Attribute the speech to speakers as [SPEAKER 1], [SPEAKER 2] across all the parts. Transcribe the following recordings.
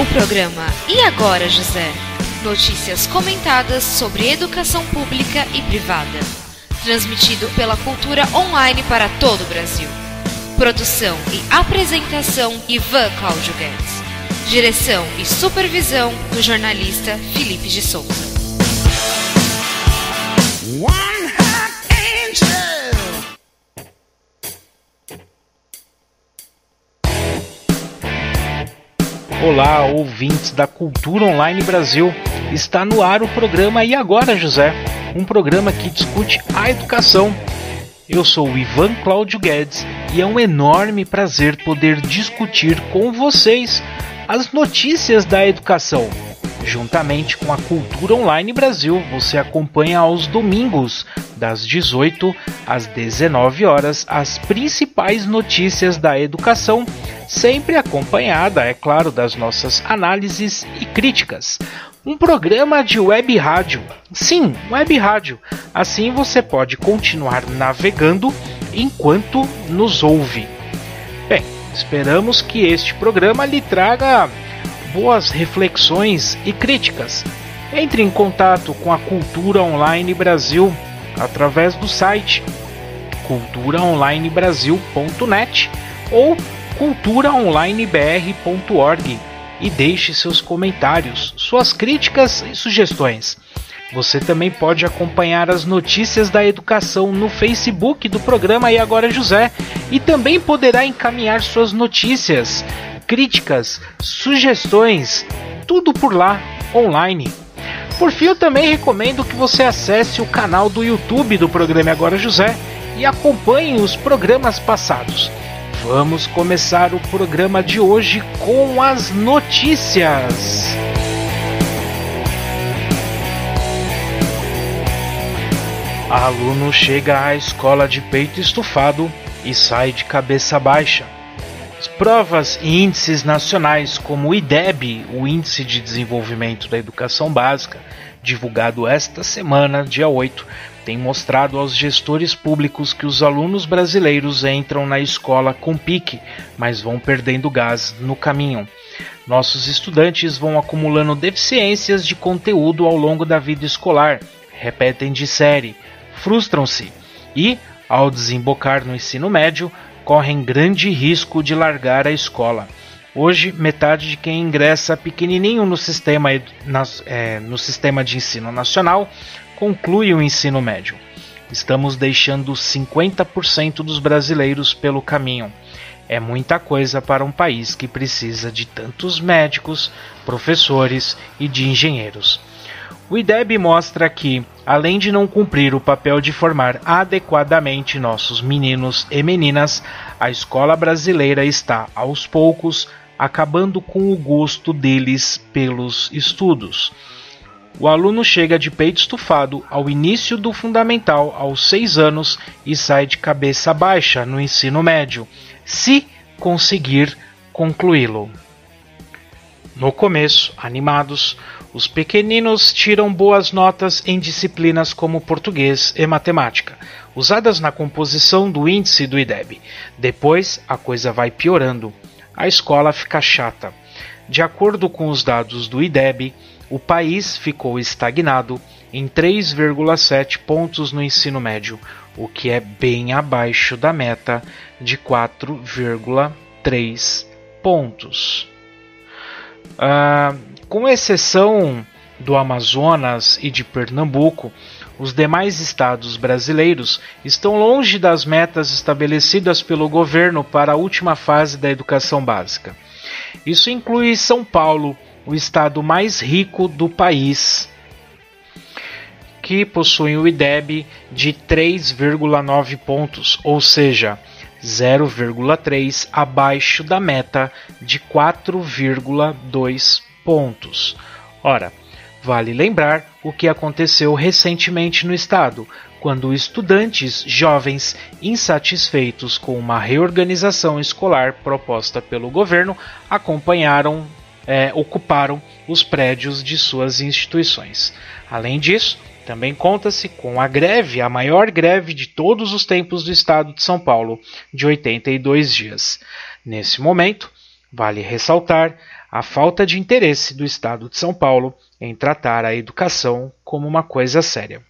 [SPEAKER 1] O programa E Agora, José? Notícias comentadas sobre educação pública e privada. Transmitido pela Cultura Online para todo o Brasil. Produção e apresentação Ivan Cláudio Guedes. Direção e supervisão do jornalista Felipe de Souza.
[SPEAKER 2] Olá, ouvintes da Cultura Online Brasil. Está no ar o programa E Agora, José? Um programa que discute a educação. Eu sou o Ivan Cláudio Guedes e é um enorme prazer poder discutir com vocês as notícias da educação. Juntamente com a Cultura Online Brasil, você acompanha aos domingos, das 18 às 19 horas, as principais notícias da educação, sempre acompanhada, é claro, das nossas análises e críticas. Um programa de web rádio. Sim, web rádio. Assim você pode continuar navegando enquanto nos ouve. Bem, esperamos que este programa lhe traga boas reflexões e críticas. Entre em contato com a Cultura Online Brasil através do site culturaonlinebrasil.net ou culturaonlinebr.org e deixe seus comentários, suas críticas e sugestões. Você também pode acompanhar as notícias da educação no Facebook do programa E Agora, José, e também poderá encaminhar suas notícias, críticas, sugestões, tudo por lá, online. Por fim, eu também recomendo que você acesse o canal do YouTube do programa E Agora, José, e acompanhe os programas passados. Vamos começar o programa de hoje com as notícias. Aluno chega à escola de peito estufado e sai de cabeça baixa. As provas e índices nacionais como o IDEB, o Índice de Desenvolvimento da Educação Básica, divulgado esta semana, dia 8, tem mostrado aos gestores públicos que os alunos brasileiros entram na escola com pique, mas vão perdendo gás no caminho. Nossos estudantes vão acumulando deficiências de conteúdo ao longo da vida escolar, repetem de série, frustram-se e, ao desembocar no ensino médio, correm grande risco de largar a escola. Hoje, metade de quem ingressa pequenininho no sistema de ensino nacional conclui o ensino médio. Estamos deixando 50% dos brasileiros pelo caminho. É muita coisa para um país que precisa de tantos médicos, professores e de engenheiros. O IDEB mostra que, além de não cumprir o papel de formar adequadamente nossos meninos e meninas, a escola brasileira está, aos poucos, acabando com o gosto deles pelos estudos. O aluno chega de peito estufado ao início do fundamental aos 6 anos e sai de cabeça baixa no ensino médio, se conseguir concluí-lo. No começo, animados, os pequeninos tiram boas notas em disciplinas como português e matemática, usadas na composição do índice do IDEB. Depois, a coisa vai piorando. A escola fica chata. De acordo com os dados do IDEB, o país ficou estagnado em 3,7 pontos no ensino médio, o que é bem abaixo da meta de 4,3 pontos. Com exceção do Amazonas e de Pernambuco, os demais estados brasileiros estão longe das metas estabelecidas pelo governo para a última fase da educação básica. Isso inclui São Paulo, o estado mais rico do país, que possui o IDEB de 3,9 pontos, ou seja, 0,3 abaixo da meta de 4,2 pontos. Ora, vale lembrar o que aconteceu recentemente no estado, quando estudantes jovens insatisfeitos com uma reorganização escolar proposta pelo governo ocuparam os prédios de suas instituições. Além disso, também conta-se com a greve, a maior greve de todos os tempos do estado de São Paulo, de 82 dias. Nesse momento, vale ressaltar a falta de interesse do Estado de São Paulo em tratar a educação como uma coisa séria.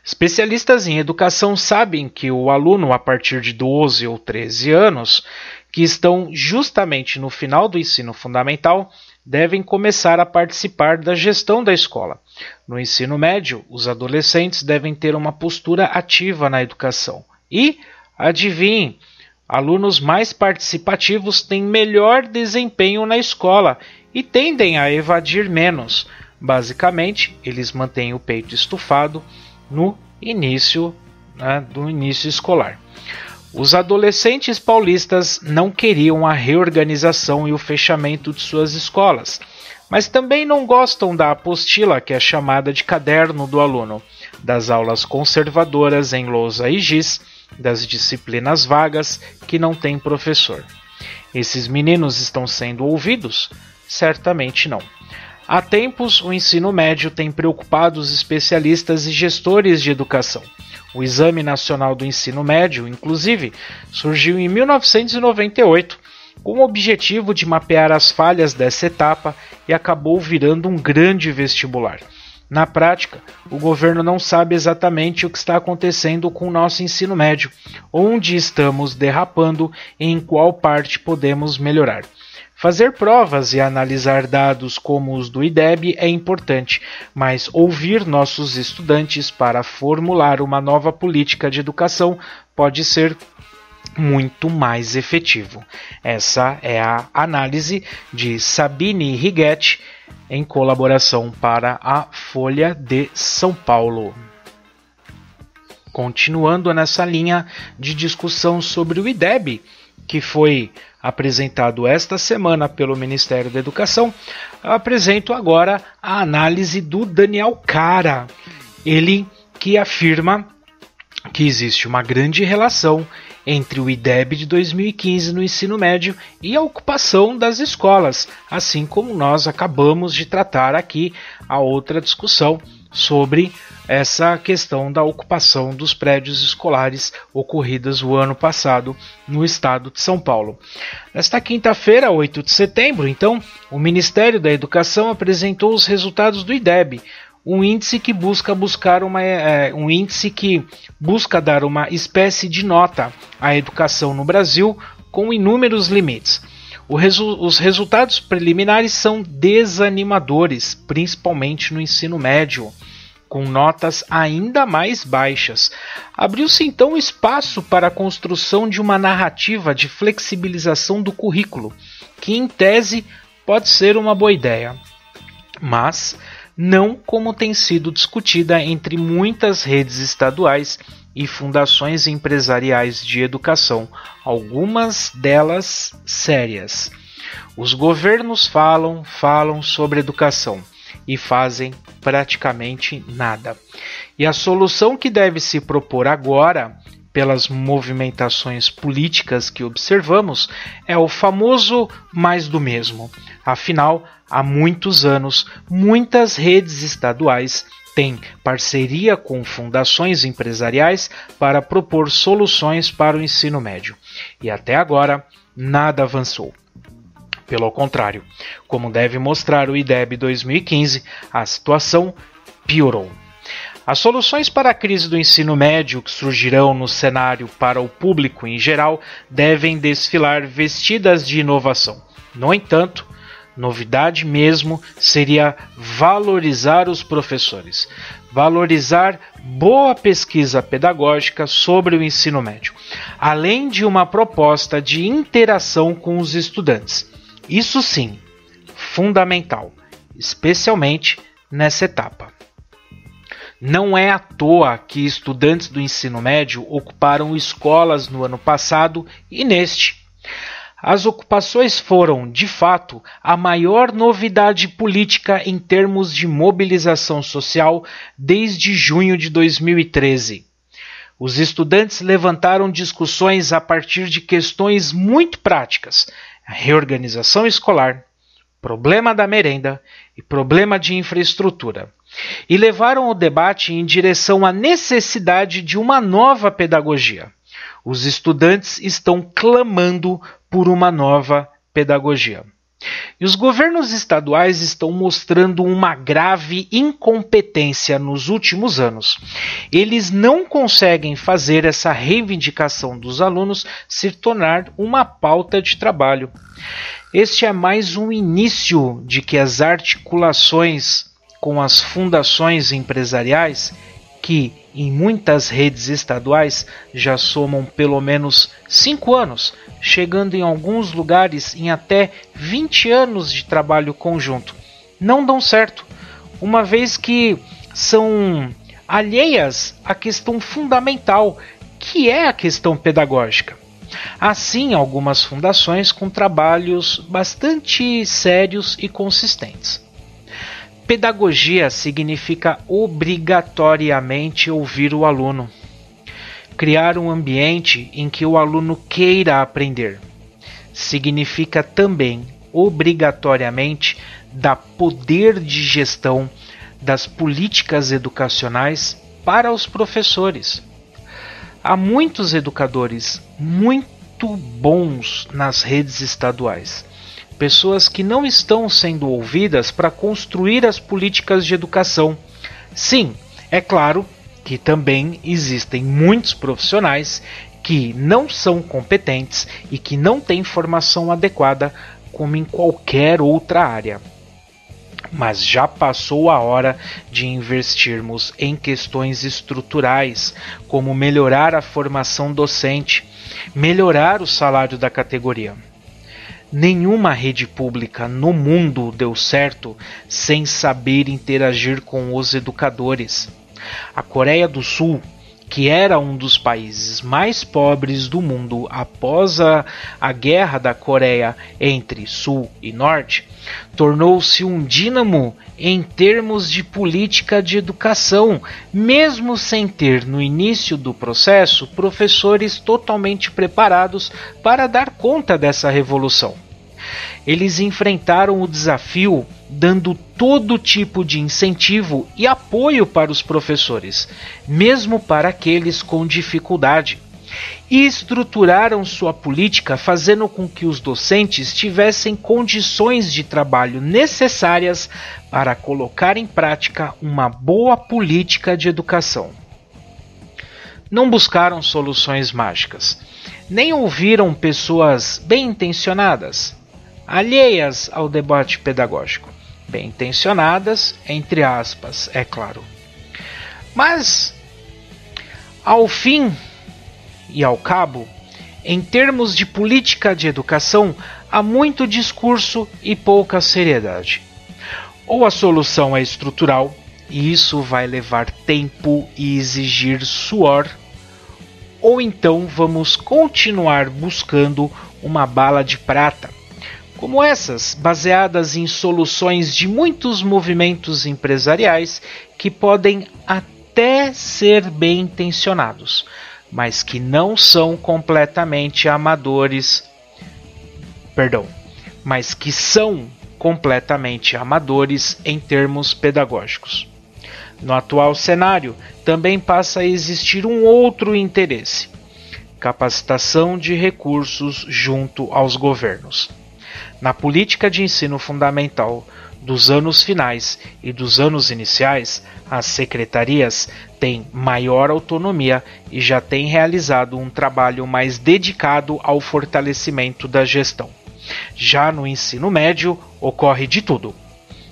[SPEAKER 2] Especialistas em educação sabem que o aluno a partir de 12 ou 13 anos, que estão justamente no final do ensino fundamental, devem começar a participar da gestão da escola. No ensino médio, os adolescentes devem ter uma postura ativa na educação. E, adivinhem, alunos mais participativos têm melhor desempenho na escola e tendem a evadir menos. Basicamente, eles mantêm o peito estufado no início do início escolar. Os adolescentes paulistas não queriam a reorganização e o fechamento de suas escolas, mas também não gostam da apostila, que é chamada de caderno do aluno, das aulas conservadoras em lousa e giz, das disciplinas vagas que não têm professor. Esses meninos estão sendo ouvidos? Certamente não. Há tempos, o ensino médio tem preocupado os especialistas e gestores de educação. O Exame Nacional do Ensino Médio, inclusive, surgiu em 1998, com o objetivo de mapear as falhas dessa etapa e acabou virando um grande vestibular. Na prática, o governo não sabe exatamente o que está acontecendo com o nosso ensino médio, onde estamos derrapando e em qual parte podemos melhorar. Fazer provas e analisar dados como os do IDEB é importante, mas ouvir nossos estudantes para formular uma nova política de educação pode ser muito mais efetivo. Essa é a análise de Sabine Righetti, em colaboração para a Folha de São Paulo. Continuando nessa linha de discussão sobre o IDEB, que foi apresentado esta semana pelo Ministério da Educação, eu apresento agora a análise do Daniel Cara. Ele que afirma que existe uma grande relação entre o IDEB de 2015 no ensino médio e a ocupação das escolas, assim como nós acabamos de tratar aqui a outra discussão sobre essa questão da ocupação dos prédios escolares ocorridas o ano passado no estado de São Paulo. Nesta quinta-feira, 8 de setembro, então, o Ministério da Educação apresentou os resultados do IDEB, um índice que busca dar uma espécie de nota à educação no Brasil com inúmeros limites. Os resultados preliminares são desanimadores, principalmente no ensino médio, com notas ainda mais baixas. Abriu-se então espaço para a construção de uma narrativa de flexibilização do currículo, que em tese pode ser uma boa ideia, mas não como tem sido discutida entre muitas redes estaduais e fundações empresariais de educação, algumas delas sérias. Os governos falam sobre educação e fazem praticamente nada. E a solução que deve se propor agora, pelas movimentações políticas que observamos, é o famoso mais do mesmo. Afinal, há muitos anos, muitas redes estaduais têm parceria com fundações empresariais para propor soluções para o ensino médio. E até agora, nada avançou. Pelo contrário, como deve mostrar o IDEB 2015, a situação piorou. As soluções para a crise do ensino médio que surgirão no cenário para o público em geral devem desfilar vestidas de inovação. No entanto, novidade mesmo seria valorizar os professores, valorizar boa pesquisa pedagógica sobre o ensino médio, além de uma proposta de interação com os estudantes. Isso sim, fundamental, especialmente nessa etapa. Não é à toa que estudantes do ensino médio ocuparam escolas no ano passado e neste. As ocupações foram, de fato, a maior novidade política em termos de mobilização social desde junho de 2013. Os estudantes levantaram discussões a partir de questões muito práticas: a reorganização escolar, problema da merenda e problema de infraestrutura, e levaram o debate em direção à necessidade de uma nova pedagogia. Os estudantes estão clamando por uma nova pedagogia. E os governos estaduais estão mostrando uma grave incompetência nos últimos anos. Eles não conseguem fazer essa reivindicação dos alunos se tornar uma pauta de trabalho. Este é mais um início de que as articulações com as fundações empresariais, que em muitas redes estaduais já somam pelo menos 5 anos, chegando em alguns lugares em até 20 anos de trabalho conjunto, não dão certo, uma vez que são alheias à questão fundamental, que é a questão pedagógica. Assim, algumas fundações com trabalhos bastante sérios e consistentes. Pedagogia significa obrigatoriamente ouvir o aluno. Criar um ambiente em que o aluno queira aprender. Significa também, obrigatoriamente, dar poder de gestão das políticas educacionais para os professores. Há muitos educadores muito bons nas redes estaduais. Pessoas que não estão sendo ouvidas para construir as políticas de educação. Sim, é claro que também existem muitos profissionais que não são competentes e que não têm formação adequada, como em qualquer outra área. Mas já passou a hora de investirmos em questões estruturais, como melhorar a formação docente, melhorar o salário da categoria. Nenhuma rede pública no mundo deu certo sem saber interagir com os educadores. A Coreia do Sul, que era um dos países mais pobres do mundo após a guerra da Coreia entre Sul e Norte, tornou-se um dínamo em termos de política de educação, mesmo sem ter no início do processo professores totalmente preparados para dar conta dessa revolução. Eles enfrentaram o desafio dando todo tipo de incentivo e apoio para os professores, mesmo para aqueles com dificuldade, e estruturaram sua política fazendo com que os docentes tivessem condições de trabalho necessárias para colocar em prática uma boa política de educação. Não buscaram soluções mágicas, nem ouviram pessoas bem-intencionadas, alheias ao debate pedagógico. Bem-intencionadas, entre aspas, é claro. Mas, ao fim e ao cabo, em termos de política de educação, há muito discurso e pouca seriedade. Ou a solução é estrutural, e isso vai levar tempo e exigir suor, ou então vamos continuar buscando uma bala de prata, como essas, baseadas em soluções de muitos movimentos empresariais que podem até ser bem intencionados, mas que não são completamente amadores, mas que são completamente amadores em termos pedagógicos. No atual cenário, também passa a existir um outro interesse: capacitação de recursos junto aos governos. Na política de ensino fundamental dos anos finais e dos anos iniciais, as secretarias têm maior autonomia e já têm realizado um trabalho mais dedicado ao fortalecimento da gestão. Já no ensino médio, ocorre de tudo.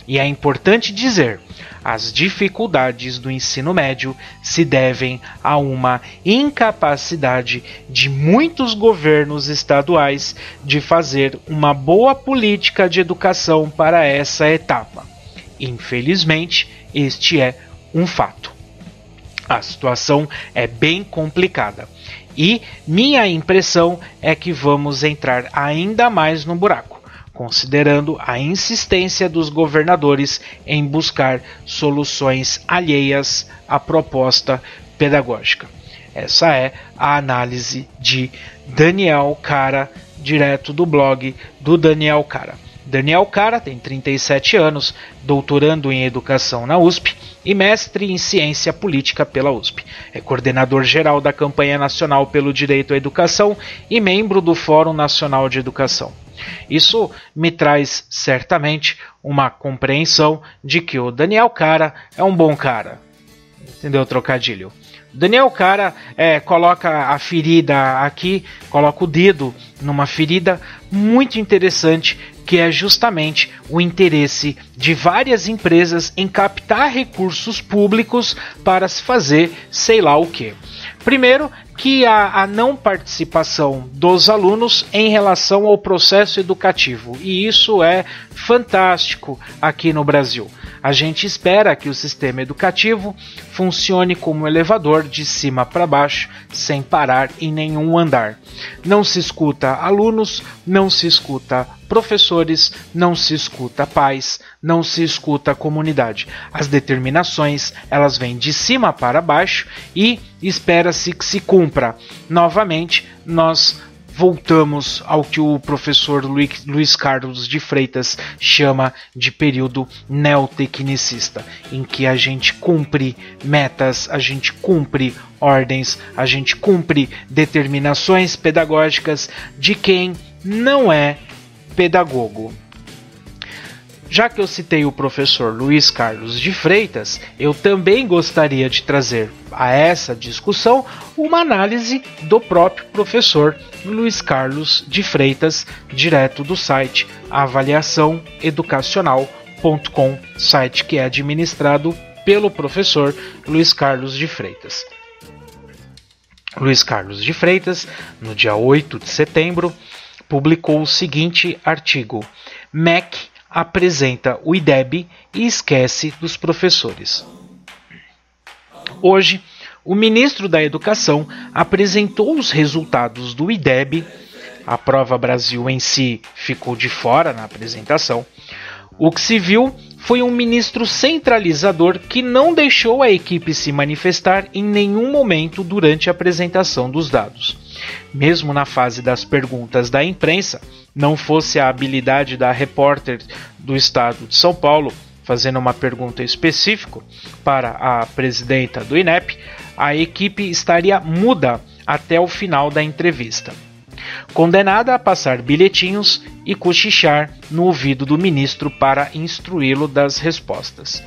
[SPEAKER 2] E é importante dizer, as dificuldades do ensino médio se devem a uma incapacidade de muitos governos estaduais de fazer uma boa política de educação para essa etapa. Infelizmente, este é um fato. A situação é bem complicada e minha impressão é que vamos entrar ainda mais no buraco, considerando a insistência dos governadores em buscar soluções alheias à proposta pedagógica. Essa é a análise de Daniel Cara, direto do blog do Daniel Cara. Daniel Cara tem 37 anos, doutorando em Educação na USP e mestre em Ciência Política pela USP. É coordenador geral da Campanha Nacional pelo Direito à Educação e membro do Fórum Nacional de Educação. Isso me traz certamente uma compreensão de que o Daniel Cara é um bom cara. Entendeu o trocadilho? Daniel Cara coloca a ferida aqui, coloca o dedo numa ferida muito interessante, que é justamente o interesse de várias empresas em captar recursos públicos para se fazer sei lá o que. Primeiro, que a não participação dos alunos em relação ao processo educativo, e isso é fantástico aqui no Brasil. A gente espera que o sistema educativo funcione como um elevador de cima para baixo, sem parar em nenhum andar. Não se escuta alunos, não se escuta professores, não se escuta pais, não se escuta a comunidade. As determinações, elas vêm de cima para baixo e espera-se que se cumpra. Novamente, nós voltamos ao que o professor Luiz Carlos de Freitas chama de período neotecnicista, em que a gente cumpre metas, a gente cumpre ordens, a gente cumpre determinações pedagógicas de quem não é pedagogo. Já que eu citei o professor Luiz Carlos de Freitas, eu também gostaria de trazer a essa discussão uma análise do próprio professor Luiz Carlos de Freitas, direto do site avaliaçãoeducacional.com, site que é administrado pelo professor Luiz Carlos de Freitas. Luiz Carlos de Freitas, no dia 8 de setembro, publicou o seguinte artigo: MEC apresenta o IDEB e esquece dos professores. Hoje, o ministro da Educação apresentou os resultados do IDEB. A Prova Brasil em si ficou de fora na apresentação. O que se viu foi um ministro centralizador que não deixou a equipe se manifestar em nenhum momento durante a apresentação dos dados. Mesmo na fase das perguntas da imprensa, não fosse a habilidade da repórter do estado de São Paulo fazendo uma pergunta específica para a presidenta do INEP, a equipe estaria muda até o final da entrevista, condenada a passar bilhetinhos e cochichar no ouvido do ministro para instruí-lo das respostas.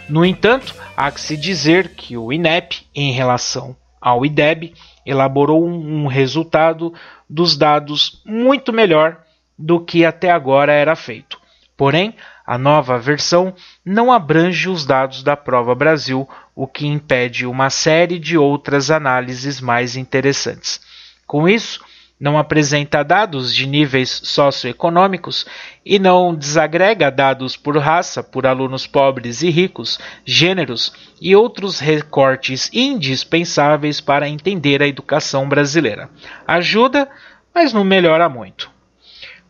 [SPEAKER 2] No entanto, há que se dizer que o INEP, em relação ao IDEB, elaborou um resultado dos dados muito melhor do que até agora era feito. Porém, a nova versão não abrange os dados da Prova Brasil, o que impede uma série de outras análises mais interessantes. Com isso, não apresenta dados de níveis socioeconômicos e não desagrega dados por raça, por alunos pobres e ricos, gêneros e outros recortes indispensáveis para entender a educação brasileira. Ajuda, mas não melhora muito.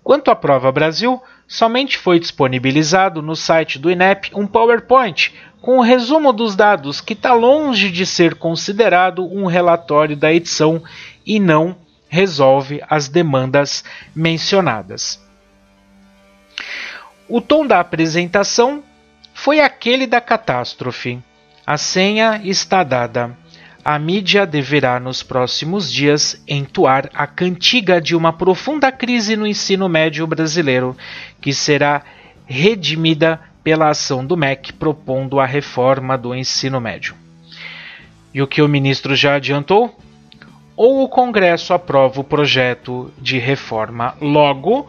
[SPEAKER 2] Quanto à Prova Brasil, somente foi disponibilizado no site do INEP um PowerPoint com o resumo dos dados que está longe de ser considerado um relatório da edição e não resolve as demandas mencionadas. O tom da apresentação foi aquele da catástrofe. A senha está dada. A mídia deverá nos próximos dias entoar a cantiga de uma profunda crise no ensino médio brasileiro, que será redimida pela ação do MEC propondo a reforma do ensino médio. E o que o ministro já adiantou? Ou o Congresso aprova o projeto de reforma logo,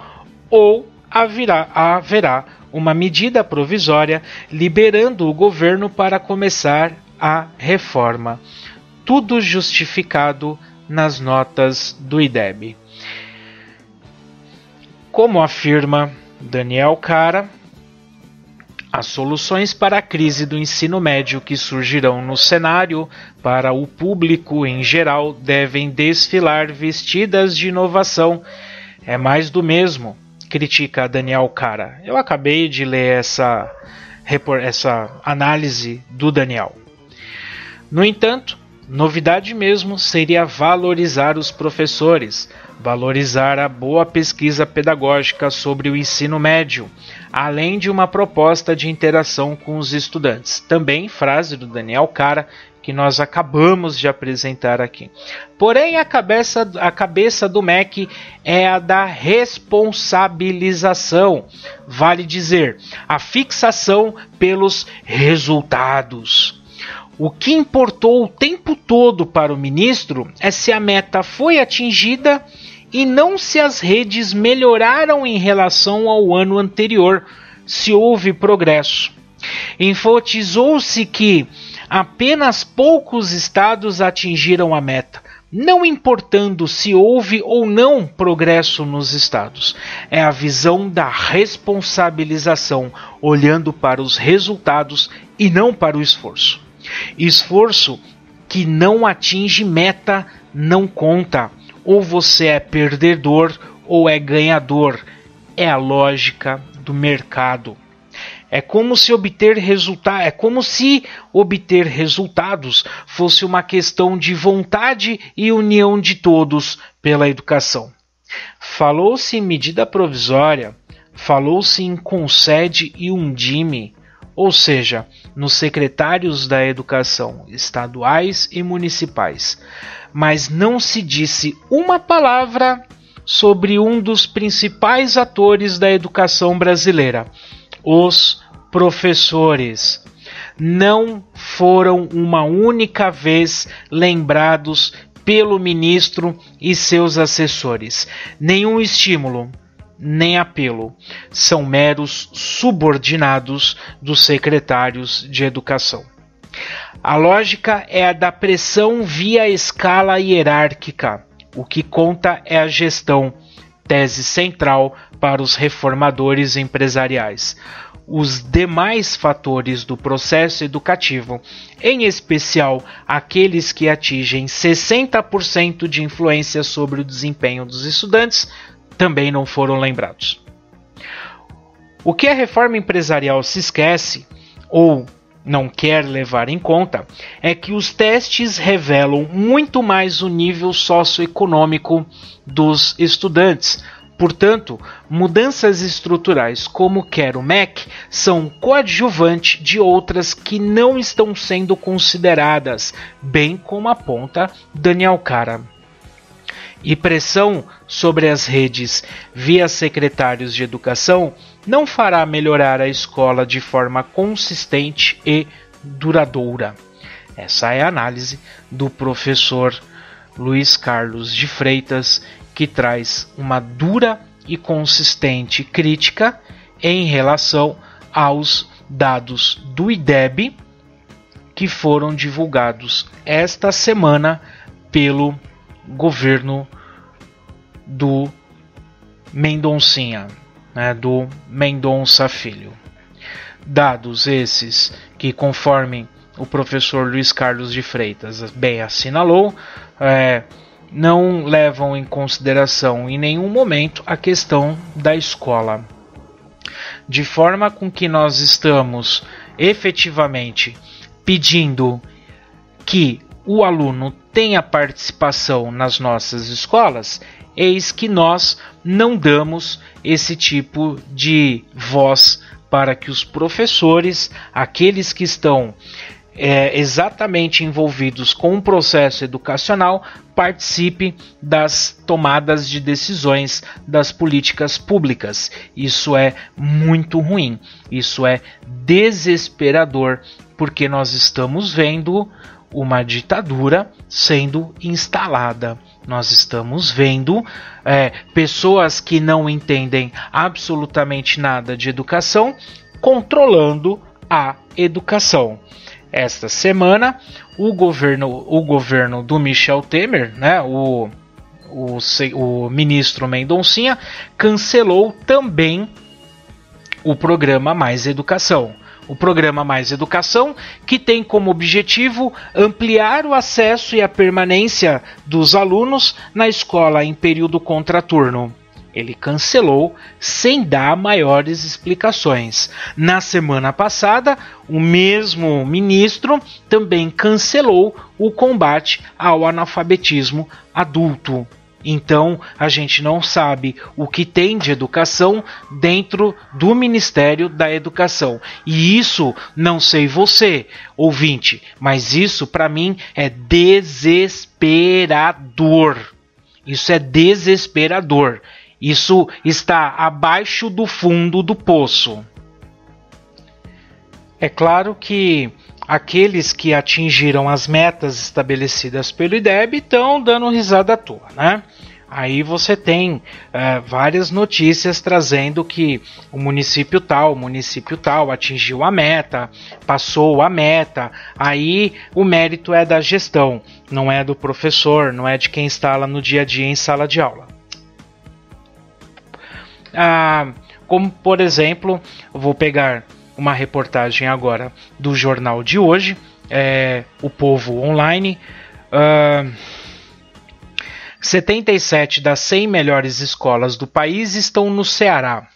[SPEAKER 2] ou haverá uma medida provisória liberando o governo para começar a reforma. Tudo justificado nas notas do IDEB. Como afirma Daniel Cara, as soluções para a crise do ensino médio que surgirão no cenário para o público em geral devem desfilar vestidas de inovação. É mais do mesmo, critica Daniel Cara. Eu acabei de ler essa análise do Daniel. No entanto, novidade mesmo seria valorizar os professores, valorizar a boa pesquisa pedagógica sobre o ensino médio, além de uma proposta de interação com os estudantes. Também frase do Daniel Cara, que nós acabamos de apresentar aqui. Porém, a cabeça do MEC é a da responsabilização, vale dizer, a fixação pelos resultados. O que importou o tempo todo para o ministro é se a meta foi atingida e não se as redes melhoraram em relação ao ano anterior, se houve progresso. Enfatizou-se que apenas poucos estados atingiram a meta, não importando se houve ou não progresso nos estados. É a visão da responsabilização, olhando para os resultados e não para o esforço. Esforço que não atinge meta não conta. Ou você é perdedor ou é ganhador. É a lógica do mercado. É como se obter resultados fosse uma questão de vontade e união de todos pela educação. Falou-se em medida provisória, falou-se em Concede e Undime, ou seja, nos secretários da educação estaduais e municipais, mas não se disse uma palavra sobre um dos principais atores da educação brasileira, os professores. Não foram uma única vez lembrados pelo ministro e seus assessores. Nenhum estímulo, nem apelo. São meros subordinados dos secretários de educação. A lógica é a da pressão via escala hierárquica. O que conta é a gestão, tese central para os reformadores empresariais. Os demais fatores do processo educativo, em especial aqueles que atingem 60% de influência sobre o desempenho dos estudantes, também não foram lembrados. O que a reforma empresarial se esquece, ou não quer levar em conta, é que os testes revelam muito mais o nível socioeconômico dos estudantes. Portanto, mudanças estruturais como quer o MEC são coadjuvante de outras que não estão sendo consideradas, bem como aponta Daniel Cara. E pressão sobre as redes via secretários de educação não fará melhorar a escola de forma consistente e duradoura. Essa é a análise do professor Luiz Carlos de Freitas, que traz uma dura e consistente crítica em relação aos dados do IDEB que foram divulgados esta semana pelo governo do Mendoncinha, do Mendonça Filho. Dados esses que, conforme o professor Luiz Carlos de Freitas bem assinalou, não levam em consideração em nenhum momento a questão da escola. De forma com que nós estamos efetivamente pedindo que o aluno tenha participação nas nossas escolas, eis que nós não damos esse tipo de voz para que os professores, aqueles que estão exatamente envolvidos com o processo educacional, participe das tomadas de decisões das políticas públicas. Isso é muito ruim, isso é desesperador, porque nós estamos vendo uma ditadura sendo instalada. Nós estamos vendo pessoas que não entendem absolutamente nada de educação controlando a educação. Esta semana, o governo do Michel Temer, o ministro Mendoncinha, cancelou também o programa Mais Educação. O programa Mais Educação, que tem como objetivo ampliar o acesso e a permanência dos alunos na escola em período contraturno. Ele cancelou sem dar maiores explicações. Na semana passada, o mesmo ministro também cancelou o combate ao analfabetismo adulto. Então a gente não sabe o que tem de educação dentro do Ministério da Educação. E isso, não sei você, ouvinte, mas isso para mim é desesperador. Isso é desesperador. Isso está abaixo do fundo do poço. É claro que aqueles que atingiram as metas estabelecidas pelo IDEB estão dando risada à toa, né? Aí você tem várias notícias trazendo que o município tal atingiu a meta, passou a meta. Aí o mérito é da gestão, não é do professor, não é de quem está lá no dia a dia em sala de aula. Como, por exemplo, eu vou pegar uma reportagem agora do jornal de hoje, O Povo Online. 77 das 100 melhores escolas do país estão no Ceará.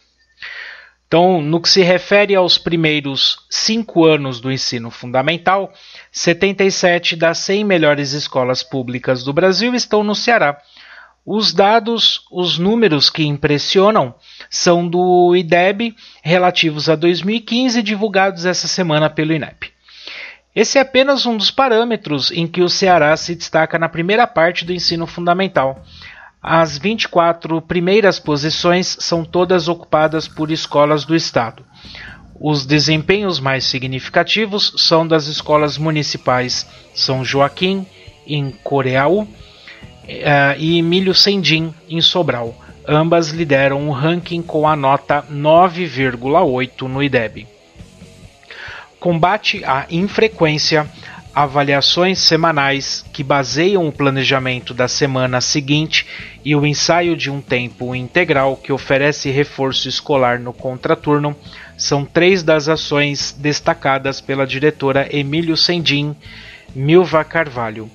[SPEAKER 2] Então, no que se refere aos primeiros 5 anos do ensino fundamental, 77 das 100 melhores escolas públicas do Brasil estão no Ceará. Os dados, os números que impressionam são do IDEB, relativos a 2015, divulgados essa semana pelo INEP. Esse é apenas um dos parâmetros em que o Ceará se destaca na primeira parte do ensino fundamental. As 24 primeiras posições são todas ocupadas por escolas do estado. Os desempenhos mais significativos são das escolas municipais São Joaquim, em Coreau, e Emílio Sendim, em Sobral. Ambas lideram o ranking com a nota 9,8 no IDEB. Combate à infrequência, avaliações semanais que baseiam o planejamento da semana seguinte e o ensaio de um tempo integral que oferece reforço escolar no contraturno são 3 das ações destacadas pela diretora Emílio Sendim, Milva Carvalho.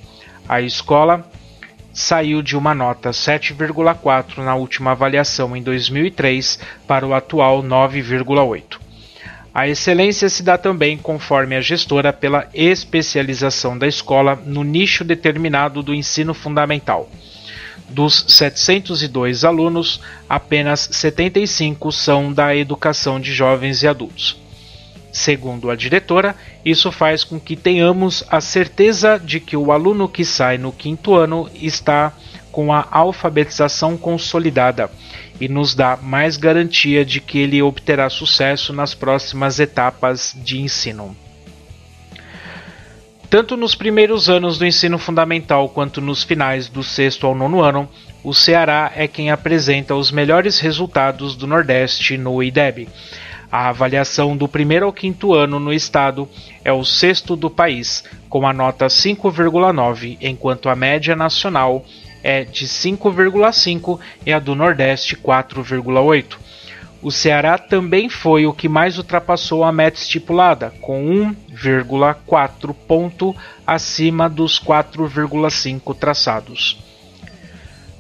[SPEAKER 2] A escola saiu de uma nota 7,4 na última avaliação em 2003 para o atual 9,8. A excelência se dá também, conforme a gestora, pela especialização da escola no nicho determinado do ensino fundamental. Dos 702 alunos, apenas 75 são da educação de jovens e adultos. Segundo a diretora, isso faz com que tenhamos a certeza de que o aluno que sai no 5º ano está com a alfabetização consolidada e nos dá mais garantia de que ele obterá sucesso nas próximas etapas de ensino. Tanto nos primeiros anos do ensino fundamental quanto nos finais do 6º ao 9º ano, o Ceará é quem apresenta os melhores resultados do Nordeste no IDEB. A avaliação do 1º ao 5º ano no estado é o 6º do país, com a nota 5,9, enquanto a média nacional é de 5,5 e a do Nordeste 4,8. O Ceará também foi o que mais ultrapassou a meta estipulada, com 1,4 ponto acima dos 4,5 traçados.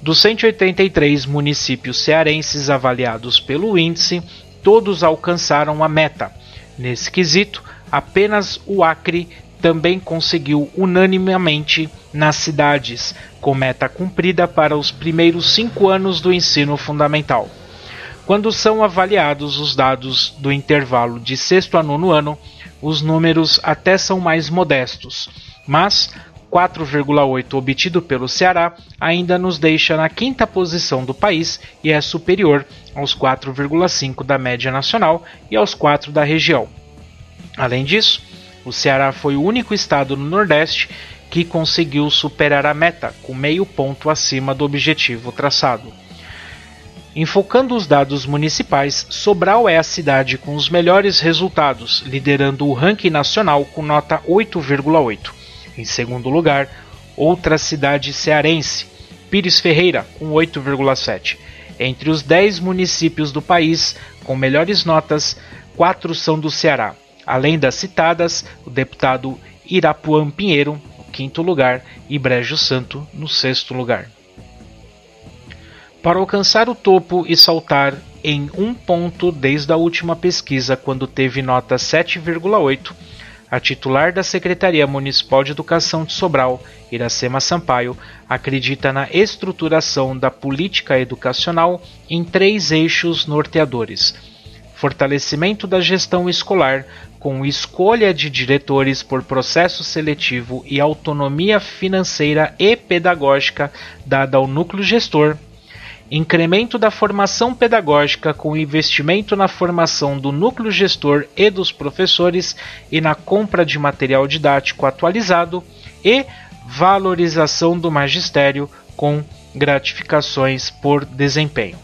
[SPEAKER 2] Dos 183 municípios cearenses avaliados pelo índice, todos alcançaram a meta. Nesse quesito, apenas o Acre também conseguiu unanimemente nas cidades, com meta cumprida para os primeiros 5 anos do ensino fundamental. Quando são avaliados os dados do intervalo de 6º a 9º ano, os números até são mais modestos, mas 4,8 obtido pelo Ceará ainda nos deixa na 5ª posição do país e é superior aos 4,5 da média nacional e aos 4 da região. Além disso, o Ceará foi o único estado no Nordeste que conseguiu superar a meta, com meio ponto acima do objetivo traçado. Enfocando os dados municipais, Sobral é a cidade com os melhores resultados, liderando o ranking nacional com nota 8,8. Em segundo lugar, outra cidade cearense, Pires Ferreira, com 8,7. Entre os 10 municípios do país com melhores notas, 4 são do Ceará. Além das citadas, o deputado Irapuã Pinheiro, no 5º lugar, e Brejo Santo, no 6º lugar. Para alcançar o topo e saltar em 1 ponto desde a última pesquisa, quando teve nota 7,8, a titular da Secretaria Municipal de Educação de Sobral, Iracema Sampaio, acredita na estruturação da política educacional em 3 eixos norteadores: fortalecimento da gestão escolar, com escolha de diretores por processo seletivo e autonomia financeira e pedagógica dada ao núcleo gestor; incremento da formação pedagógica com investimento na formação do núcleo gestor e dos professores e na compra de material didático atualizado; e valorização do magistério com gratificações por desempenho.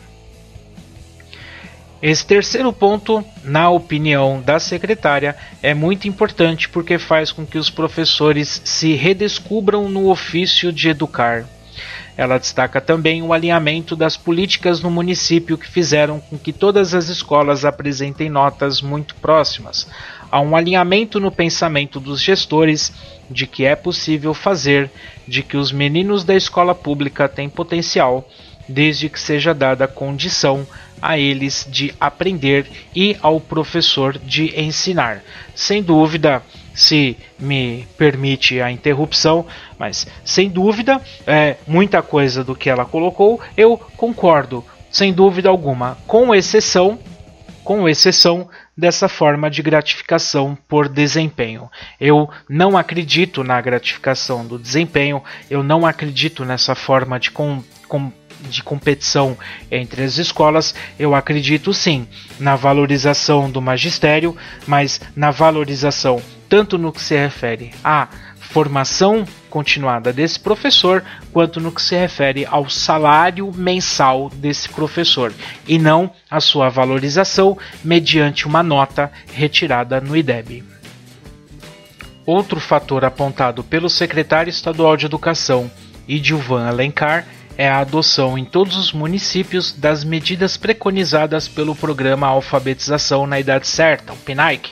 [SPEAKER 2] Esse terceiro ponto, na opinião da secretária, é muito importante porque faz com que os professores se redescubram no ofício de educar. Ela destaca também o alinhamento das políticas no município que fizeram com que todas as escolas apresentem notas muito próximas. Há um alinhamento no pensamento dos gestores de que é possível fazer, de que os meninos da escola pública têm potencial, desde que seja dada a condição a eles de aprender e ao professor de ensinar. Sem dúvida, se me permite a interrupção, mas sem dúvida, muita coisa do que ela colocou eu concordo, sem dúvida alguma, com exceção dessa forma de gratificação por desempenho. Eu não acredito na gratificação do desempenho, eu não acredito nessa forma de competição entre as escolas. Eu acredito sim na valorização do magistério, mas na valorização tanto no que se refere à formação continuada desse professor, quanto no que se refere ao salário mensal desse professor, e não a sua valorização mediante uma nota retirada no IDEB. Outro fator apontado pelo secretário estadual de Educação, Idilvan Alencar, é a adoção em todos os municípios das medidas preconizadas pelo Programa Alfabetização na Idade Certa, o PNAEC.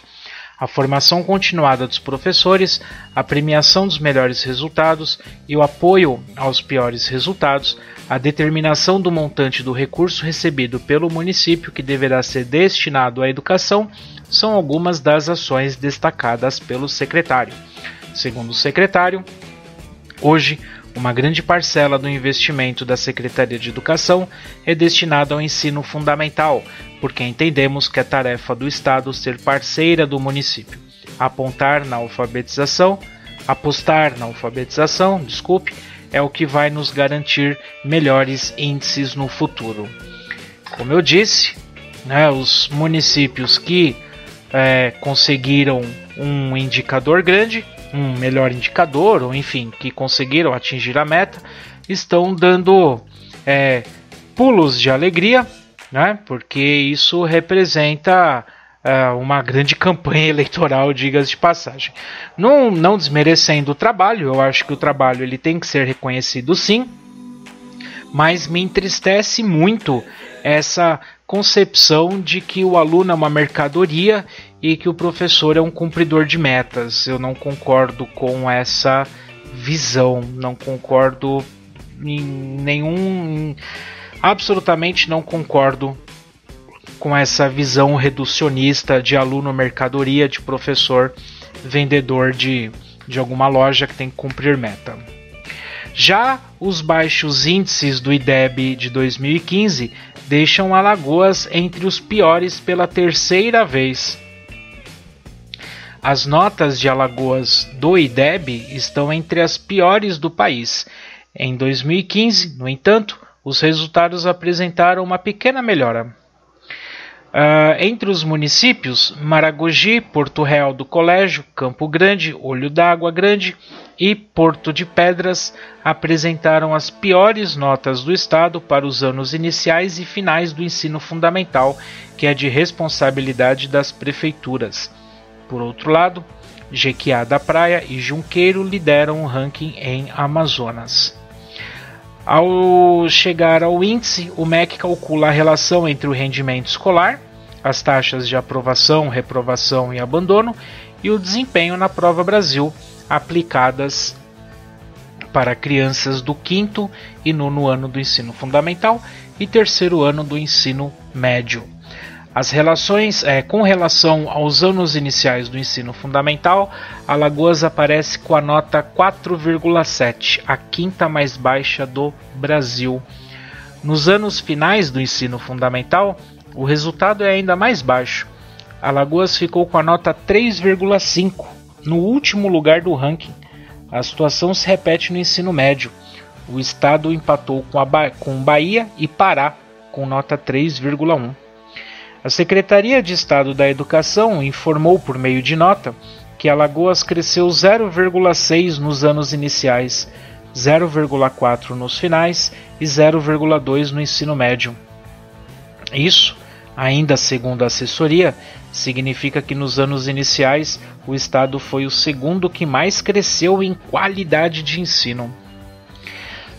[SPEAKER 2] A formação continuada dos professores, a premiação dos melhores resultados e o apoio aos piores resultados, a determinação do montante do recurso recebido pelo município que deverá ser destinado à educação, são algumas das ações destacadas pelo secretário. Segundo o secretário, hoje, uma grande parcela do investimento da Secretaria de Educação é destinada ao ensino fundamental, porque entendemos que é tarefa do Estado ser parceira do município. Apostar na alfabetização, é o que vai nos garantir melhores índices no futuro. Como eu disse, os municípios que conseguiram um indicador grande, um melhor indicador, ou enfim, que conseguiram atingir a meta, estão dando pulos de alegria, porque isso representa uma grande campanha eleitoral, diga-se de passagem. Não desmerecendo o trabalho, eu acho que o trabalho ele tem que ser reconhecido sim, mas me entristece muito essa concepção de que o aluno é uma mercadoria e que o professor é um cumpridor de metas. Eu não concordo com essa visão, não concordo absolutamente não concordo com essa visão reducionista de aluno mercadoria, de professor vendedor de alguma loja que tem que cumprir meta. Já os baixos índices do IDEB de 2015 deixam Alagoas entre os piores pela terceira vez. As notas de Alagoas do IDEB estão entre as piores do país. Em 2015, no entanto, os resultados apresentaram uma pequena melhora. Entre os municípios, Maragogi, Porto Real do Colégio, Campo Grande, Olho d'Água Grande e Porto de Pedras apresentaram as piores notas do estado para os anos iniciais e finais do ensino fundamental, que é de responsabilidade das prefeituras. Por outro lado, Jequiá da Praia e Junqueiro lideram o ranking em Amazonas. Ao chegar ao índice, o MEC calcula a relação entre o rendimento escolar, as taxas de aprovação, reprovação e abandono e o desempenho na Prova Brasil, aplicadas para crianças do 5º e 9º ano do ensino fundamental e 3º ano do ensino médio. As relações, com relação aos anos iniciais do ensino fundamental, Alagoas aparece com a nota 4,7, a quinta mais baixa do Brasil. Nos anos finais do ensino fundamental, o resultado é ainda mais baixo. Alagoas ficou com a nota 3,5, no último lugar do ranking. A situação se repete no ensino médio. O estado empatou com Bahia e Pará, com nota 3,1. A Secretaria de Estado da Educação informou por meio de nota que Alagoas cresceu 0,6 nos anos iniciais, 0,4 nos finais e 0,2 no ensino médio. Isso, ainda segundo a assessoria, significa que nos anos iniciais o estado foi o segundo que mais cresceu em qualidade de ensino.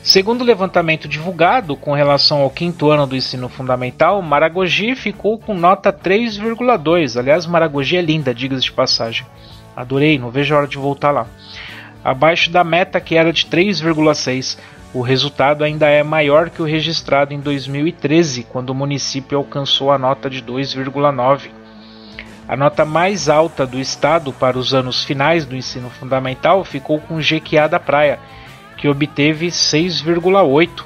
[SPEAKER 2] Segundo o levantamento divulgado com relação ao quinto ano do ensino fundamental, Maragogi ficou com nota 3,2. Aliás, Maragogi é linda, diga-se de passagem. Adorei, não vejo a hora de voltar lá. Abaixo da meta, que era de 3,6. O resultado ainda é maior que o registrado em 2013, quando o município alcançou a nota de 2,9. A nota mais alta do estado para os anos finais do ensino fundamental ficou com Jequiá da Praia, que obteve 6,8.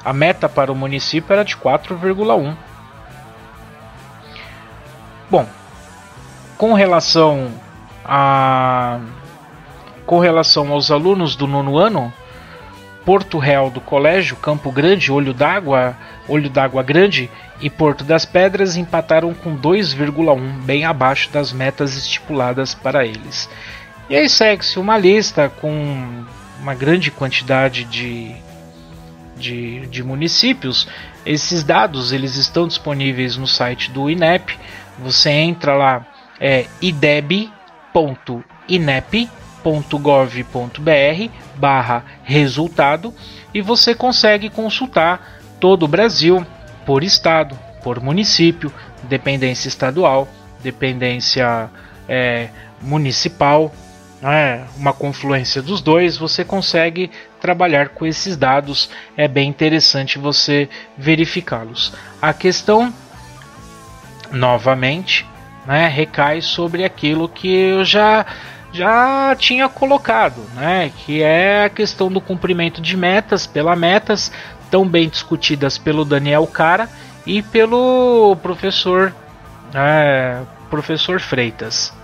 [SPEAKER 2] A meta para o município era de 4,1. Bom, com relação aos alunos do nono ano, Porto Real do Colégio, Campo Grande, Olho d'Água Grande e Porto das Pedras empataram com 2,1, bem abaixo das metas estipuladas para eles. E aí segue-se uma lista com uma grande quantidade de municípios. Esses dados eles estão disponíveis no site do INEP. Você entra lá, ideb.inep.gov.br/resultado e você consegue consultar todo o Brasil por estado, por município, dependência estadual, dependência municipal, uma confluência dos dois. Você consegue trabalhar com esses dados, é bem interessante você verificá-los. A questão, novamente, recai sobre aquilo que eu já tinha colocado, que é a questão do cumprimento de metas, metas tão bem discutidas pelo Daniel Cara e pelo professor Freitas.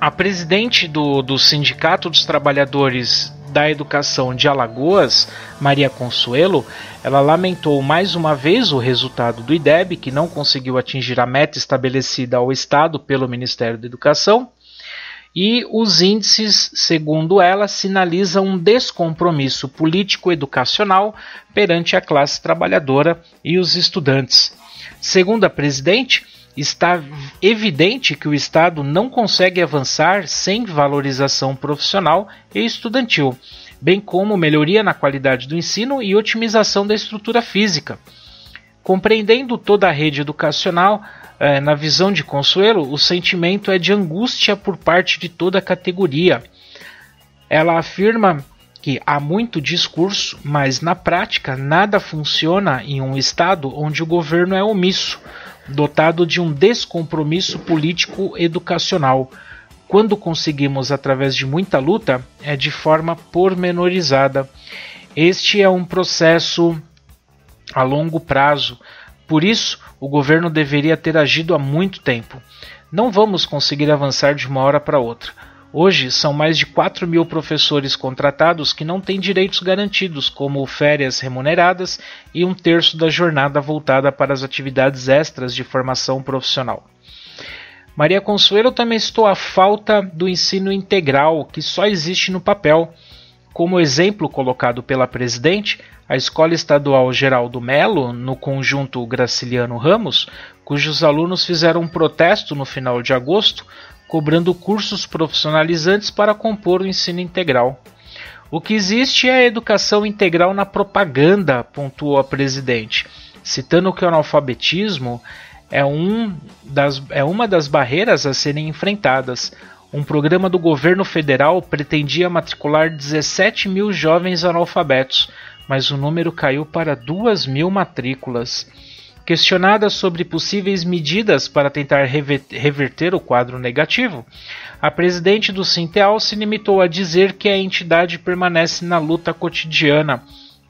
[SPEAKER 2] A presidente do Sindicato dos Trabalhadores da Educação de Alagoas, Maria Consuelo, ela lamentou mais uma vez o resultado do IDEB, que não conseguiu atingir a meta estabelecida ao Estado pelo Ministério da Educação, e os índices, segundo ela, sinalizam um descompromisso político-educacional perante a classe trabalhadora e os estudantes. Segundo a presidente, está evidente que o Estado não consegue avançar sem valorização profissional e estudantil, bem como melhoria na qualidade do ensino e otimização da estrutura física. Compreendendo toda a rede educacional, na visão de Consuelo, o sentimento é de angústia por parte de toda a categoria. Ela afirma que há muito discurso, mas na prática nada funciona em um Estado onde o governo é omisso, dotado de um descompromisso político-educacional. Quando conseguimos através de muita luta, é de forma pormenorizada. Este é um processo a longo prazo. Por isso, o governo deveria ter agido há muito tempo. Não vamos conseguir avançar de uma hora para outra. Hoje, são mais de 4 mil professores contratados que não têm direitos garantidos, como férias remuneradas e 1/3 da jornada voltada para as atividades extras de formação profissional. Maria Consuelo também citou a falta do ensino integral, que só existe no papel. Como exemplo colocado pela presidente, a Escola Estadual Geraldo Melo, no conjunto Graciliano Ramos, cujos alunos fizeram um protesto no final de agosto, cobrando cursos profissionalizantes para compor o ensino integral. O que existe é a educação integral na propaganda, pontuou a presidente, citando que o analfabetismo é uma das barreiras a serem enfrentadas. Um programa do governo federal pretendia matricular 17 mil jovens analfabetos, mas o número caiu para 2.000 matrículas. Questionada sobre possíveis medidas para tentar reverter o quadro negativo, a presidente do Sinteal se limitou a dizer que a entidade permanece na luta cotidiana,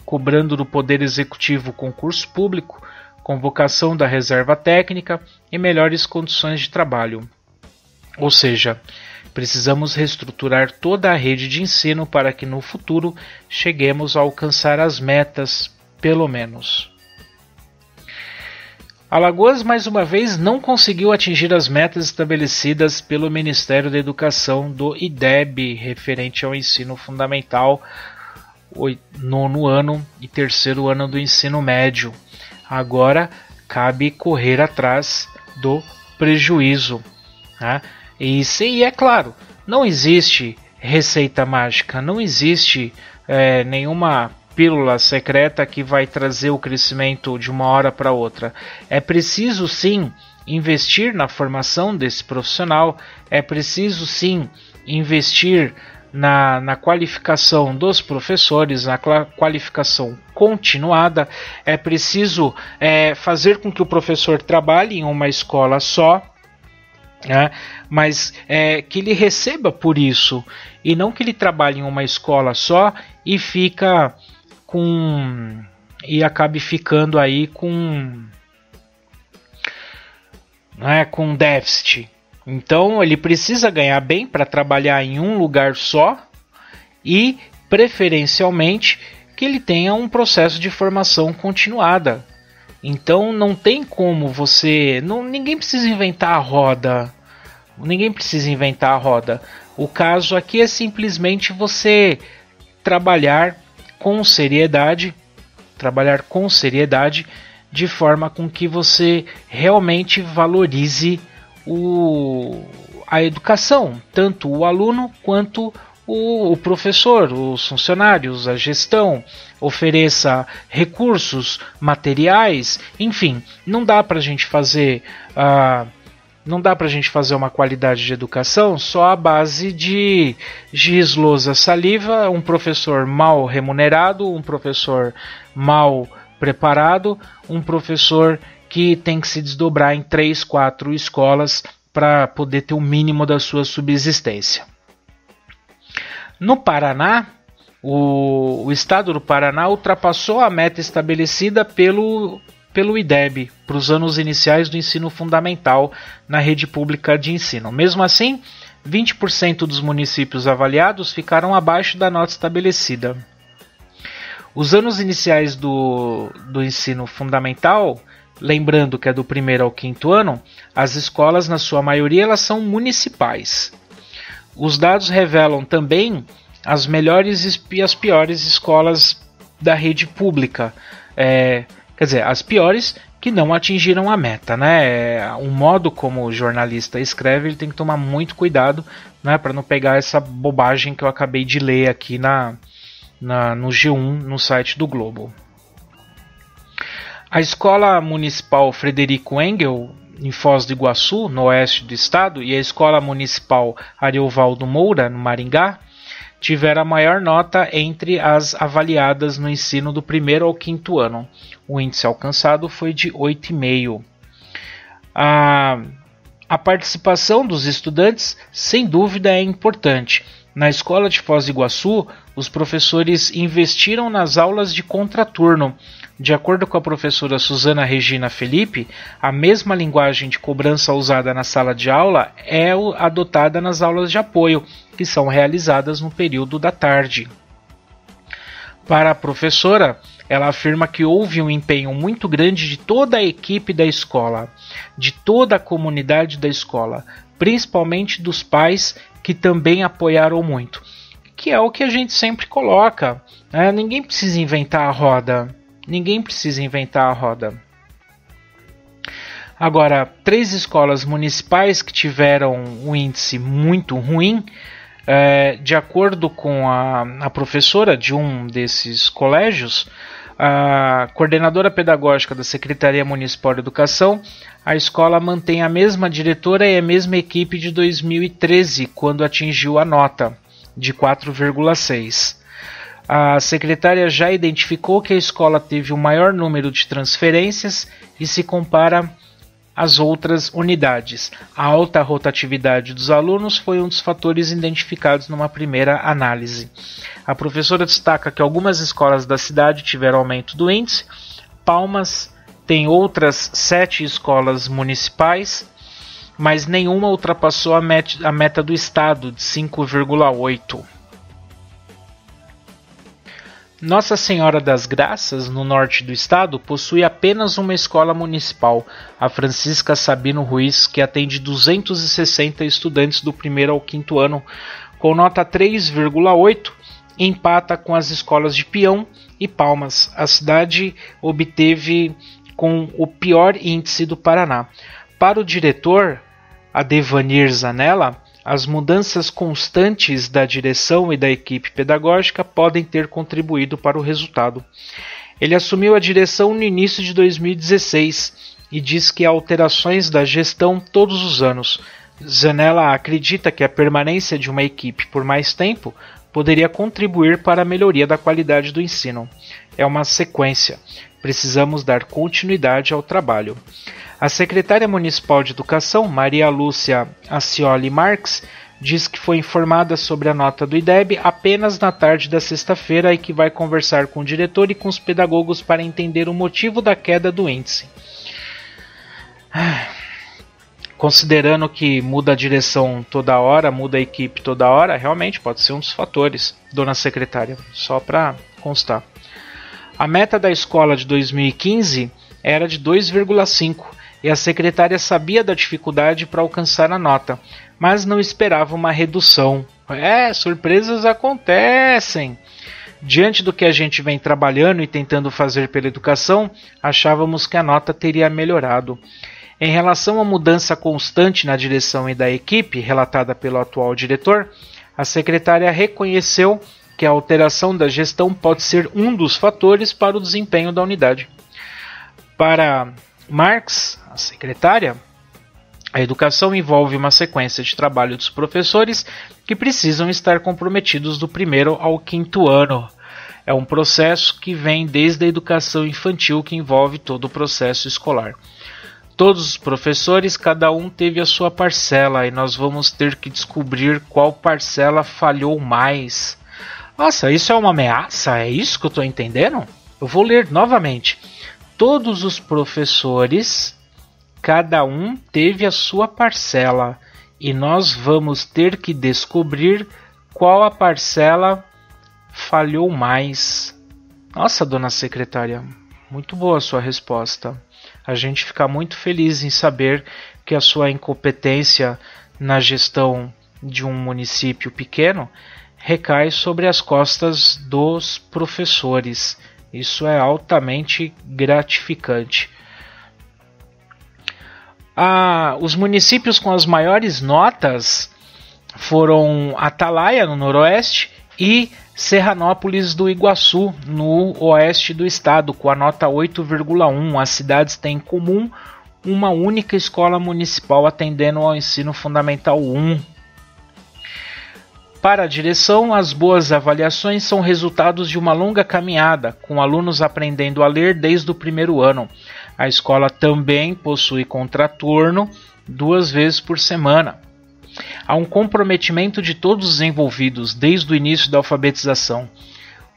[SPEAKER 2] cobrando do Poder Executivo concurso público, convocação da reserva técnica e melhores condições de trabalho. Ou seja, precisamos reestruturar toda a rede de ensino para que no futuro cheguemos a alcançar as metas, pelo menos. Alagoas, mais uma vez, não conseguiu atingir as metas estabelecidas pelo Ministério da Educação do IDEB, referente ao ensino fundamental, 9º ano e 3º ano do ensino médio. Agora, cabe correr atrás do prejuízo. Né? E é claro, não existe receita mágica, não existe nenhuma pílula secreta que vai trazer o crescimento de uma hora para outra. É preciso sim investir na formação desse profissional, é preciso sim investir na qualificação dos professores, na qualificação continuada, é preciso fazer com que o professor trabalhe em uma escola só, mas que ele receba por isso, e não que ele trabalhe em uma escola só e acabe ficando aí com déficit. Então ele precisa ganhar bem para trabalhar em um lugar só e, preferencialmente, que ele tenha um processo de formação continuada. Então não tem como ninguém precisa inventar a roda. Ninguém precisa inventar a roda. O caso aqui é simplesmente você trabalhar com seriedade, de forma com que você realmente valorize a educação, tanto o aluno quanto o professor, os funcionários, a gestão, ofereça recursos, materiais, enfim, não dá para a gente fazer uma qualidade de educação só à base de giz, lousa, saliva, um professor mal remunerado, um professor mal preparado, um professor que tem que se desdobrar em 3, 4 escolas para poder ter o mínimo da sua subsistência. No Paraná, o estado do Paraná ultrapassou a meta estabelecida pelo IDEB para os anos iniciais do ensino fundamental na rede pública de ensino. Mesmo assim, 20% dos municípios avaliados ficaram abaixo da nota estabelecida. Os anos iniciais do ensino fundamental, lembrando que é do 1º ao 5º ano, as escolas, na sua maioria, elas são municipais. Os dados revelam também as melhores e as piores escolas da rede pública. Quer dizer, as piores que não atingiram a meta, né? O modo como o jornalista escreve, ele tem que tomar muito cuidado, né, para não pegar essa bobagem que eu acabei de ler aqui no G1, no site do Globo. A Escola Municipal Frederico Engel, em Foz do Iguaçu, no oeste do estado, e a Escola Municipal Ariovaldo Moura, no Maringá, tiveram a maior nota entre as avaliadas no ensino do 1º ao 5º ano. O índice alcançado foi de 8,5. A participação dos estudantes, sem dúvida, é importante. Na escola de Foz do Iguaçu, os professores investiram nas aulas de contraturno. De acordo com a professora Suzana Regina Felipe, a mesma linguagem de cobrança usada na sala de aula é adotada nas aulas de apoio, que são realizadas no período da tarde. Para a professora, ela afirma que houve um empenho muito grande de toda a equipe da escola, de toda a comunidade da escola, principalmente dos pais, que também apoiaram muito, que é o que a gente sempre coloca, né? Ninguém precisa inventar a roda. Agora, 3 escolas municipais que tiveram um índice muito ruim, de acordo com a professora de um desses colégios, a coordenadora pedagógica da Secretaria Municipal de Educação, a escola mantém a mesma diretora e a mesma equipe de 2013, quando atingiu a nota de 4,6. A secretária já identificou que a escola teve o maior número de transferências e se compara às outras unidades. A alta rotatividade dos alunos foi um dos fatores identificados numa primeira análise. A professora destaca que algumas escolas da cidade tiveram aumento do índice. Palmas tem outras 7 escolas municipais, mas nenhuma ultrapassou a meta do estado de 5,8. Nossa Senhora das Graças, no norte do estado, possui apenas uma escola municipal, a Francisca Sabino Ruiz, que atende 260 estudantes do 1º ao 5º ano, com nota 3,8, empata com as escolas de Peão e Palmas. A cidade obteve com o pior índice do Paraná. Para o diretor, Adevanir Zanella, as mudanças constantes da direção e da equipe pedagógica podem ter contribuído para o resultado. Ele assumiu a direção no início de 2016 e diz que há alterações da gestão todos os anos. Zanella acredita que a permanência de uma equipe por mais tempo poderia contribuir para a melhoria da qualidade do ensino. É uma sequência. Precisamos dar continuidade ao trabalho. A secretária municipal de Educação, Maria Lúcia Acioli Marques, diz que foi informada sobre a nota do IDEB apenas na tarde da sexta-feira e que vai conversar com o diretor e com os pedagogos para entender o motivo da queda do índice. Considerando que muda a direção toda hora, muda a equipe toda hora, realmente pode ser um dos fatores, dona secretária, só para constar. A meta da escola de 2015 era de 2,5 e a secretária sabia da dificuldade para alcançar a nota, mas não esperava uma redução. Surpresas acontecem! Diante do que a gente vem trabalhando e tentando fazer pela educação, achávamos que a nota teria melhorado. Em relação à mudança constante na direção e da equipe, relatada pelo atual diretor, a secretária reconheceu que a alteração da gestão pode ser um dos fatores para o desempenho da unidade. Para Marx, a secretária, a educação envolve uma sequência de trabalho dos professores que precisam estar comprometidos do 1º ao 5º ano. É um processo que vem desde a educação infantil, que envolve todo o processo escolar. Todos os professores, cada um teve a sua parcela e nós vamos ter que descobrir qual parcela falhou mais. Nossa, isso é uma ameaça? É isso que eu estou entendendo? Eu vou ler novamente. Todos os professores, cada um teve a sua parcela e nós vamos ter que descobrir qual a parcela falhou mais. Nossa, dona secretária, muito boa a sua resposta. A gente fica muito feliz em saber que a sua incompetência na gestão de um município pequeno recai sobre as costas dos professores. Isso é altamente gratificante. Os municípios com as maiores notas foram Atalaia, no noroeste, e Serranópolis do Iguaçu, no oeste do estado, com a nota 8,1. As cidades têm em comum uma única escola municipal atendendo ao ensino fundamental 1. Para a direção, as boas avaliações são resultados de uma longa caminhada, com alunos aprendendo a ler desde o 1º ano. A escola também possui contraturno 2 vezes por semana. Há um comprometimento de todos os envolvidos desde o início da alfabetização.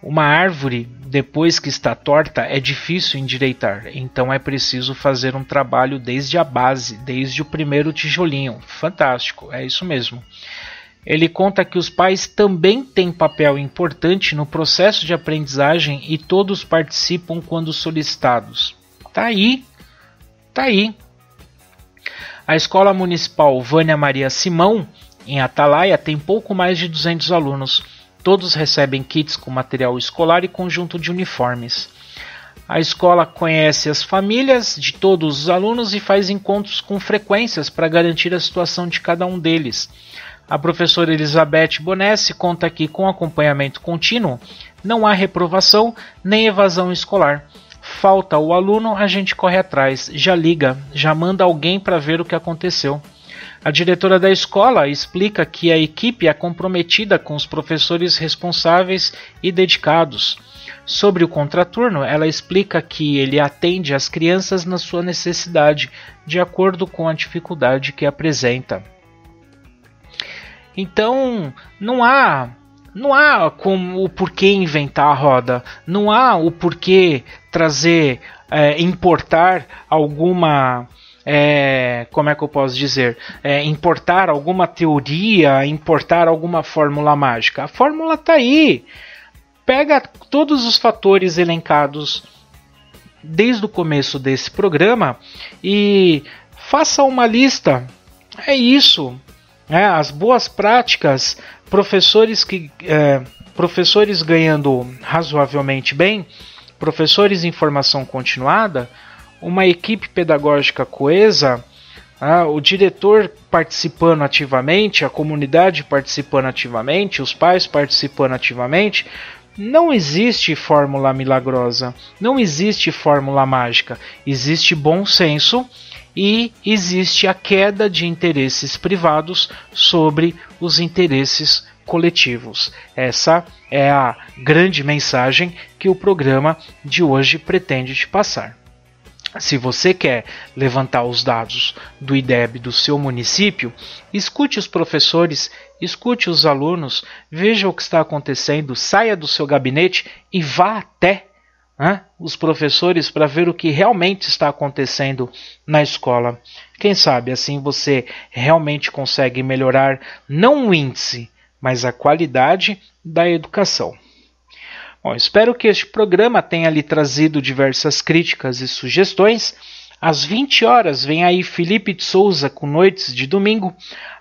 [SPEAKER 2] Uma árvore, depois que está torta, é difícil endireitar, então é preciso fazer um trabalho desde a base, desde o primeiro tijolinho. Fantástico, é isso mesmo. Ele conta que os pais também têm papel importante no processo de aprendizagem e todos participam quando solicitados. Tá aí. A Escola Municipal Vânia Maria Simão, em Atalaia, tem pouco mais de 200 alunos. Todos recebem kits com material escolar e conjunto de uniformes. A escola conhece as famílias de todos os alunos e faz encontros com frequências para garantir a situação de cada um deles. A professora Elizabeth Bonessi conta que, com acompanhamento contínuo, não há reprovação nem evasão escolar. Falta o aluno, a gente corre atrás, já liga, já manda alguém para ver o que aconteceu. A diretora da escola explica que a equipe é comprometida com os professores responsáveis e dedicados. Sobre o contraturno, ela explica que ele atende as crianças na sua necessidade, de acordo com a dificuldade que apresenta. Então, não há como o porquê inventar a roda, não há o porquê trazer, importar alguma, como é que eu posso dizer, importar alguma teoria, importar alguma fórmula mágica. A fórmula está aí. Pega todos os fatores elencados desde o começo desse programa e faça uma lista. É isso. As boas práticas, professores ganhando razoavelmente bem, professores em formação continuada, uma equipe pedagógica coesa, o diretor participando ativamente, a comunidade participando ativamente, os pais participando ativamente. Não existe fórmula milagrosa, não existe fórmula mágica, existe bom senso e existe a queda de interesses privados sobre os interesses coletivos. Essa é a grande mensagem que o programa de hoje pretende te passar. Se você quer levantar os dados do IDEB do seu município, escute os professores, escute os alunos, veja o que está acontecendo, saia do seu gabinete e vá até os professores para ver o que realmente está acontecendo na escola. Quem sabe assim você realmente consegue melhorar não o índice, mas a qualidade da educação. Bom, espero que este programa tenha lhe trazido diversas críticas e sugestões. Às 20 horas vem aí Felipe de Souza com Noites de Domingo.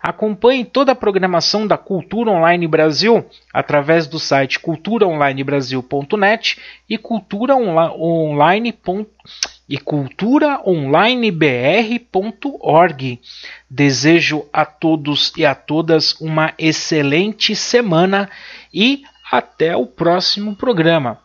[SPEAKER 2] Acompanhe toda a programação da Cultura Online Brasil através do site culturaonlinebrasil.net e culturaonlinebr.org. Desejo a todos e a todas uma excelente semana e até o próximo programa.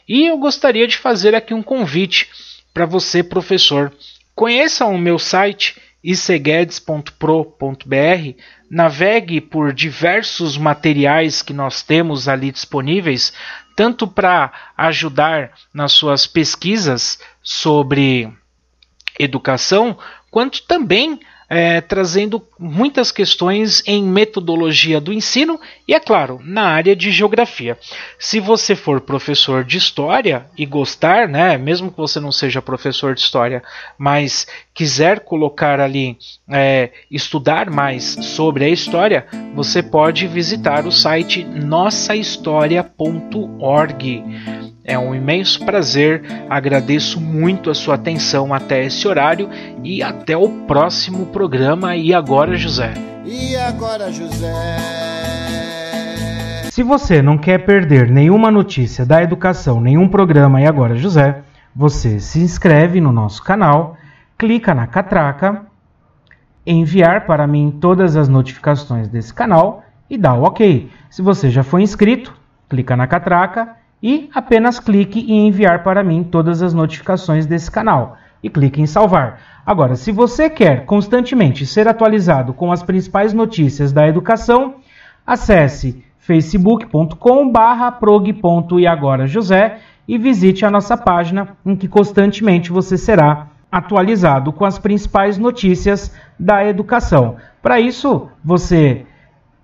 [SPEAKER 2] E eu gostaria de fazer aqui um convite para você, professor. Conheça o meu site iceguedes.pro.br, navegue por diversos materiais que nós temos ali disponíveis, tanto para ajudar nas suas pesquisas sobre educação, quanto também trazendo muitas questões em metodologia do ensino e, é claro, na área de geografia. Se você for professor de história e gostar, mesmo que você não seja professor de história, mas quiser colocar ali, estudar mais sobre a história, você pode visitar o site nossahistoria.org. É um imenso prazer, agradeço muito a sua atenção até esse horário e até o próximo programa E Agora, José?
[SPEAKER 3] E agora, José?
[SPEAKER 4] Se você não quer perder nenhuma notícia da educação, nenhum programa E Agora, José, você se inscreve no nosso canal, clica na catraca, enviar para mim todas as notificações desse canal e dá o OK. Se você já foi inscrito, clica na catraca e apenas clique em enviar para mim todas as notificações desse canal e clique em salvar. Agora, se você quer constantemente ser atualizado com as principais notícias da educação, acesse facebook.com/prog.eagorajosé e visite a nossa página em que constantemente você será atualizado com as principais notícias da educação. Para isso, você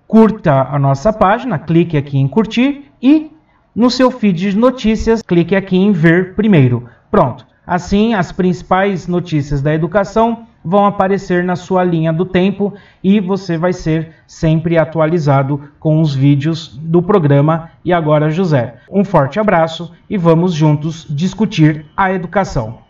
[SPEAKER 4] curta a nossa página, clique aqui em curtir e no seu feed de notícias, clique aqui em ver primeiro. Pronto. Assim, as principais notícias da educação vão aparecer na sua linha do tempo e você vai ser sempre atualizado com os vídeos do programa E Agora, José? Um forte abraço e vamos juntos discutir a educação.